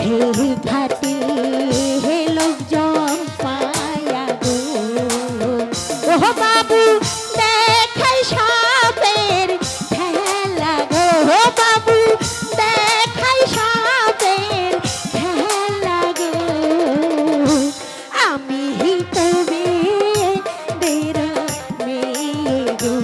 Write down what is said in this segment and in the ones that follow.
ঘাটে লোকজন পায়া গো ও বাবু দেখাই সাপের খেলা গো বাবু দেখাই সাপের খেলা গো আমি তবে দের মেয়ে গো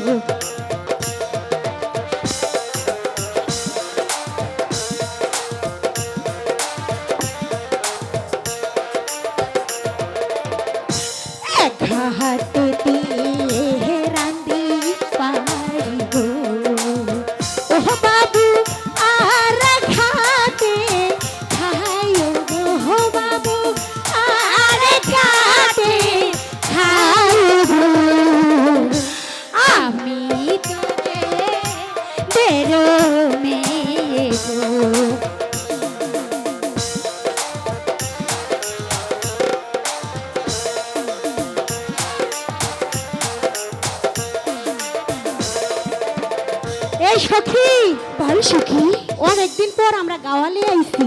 ঘাটে রান্দি পারি গো ও বাবু আর ঘাটে খাই গো বাবু আর ঘাটে খাই গো আমি তোকে বেরো মেয়ে গো এই সখী বল সখী অনেকদিন পর আমরা গাওয়ালে আইছি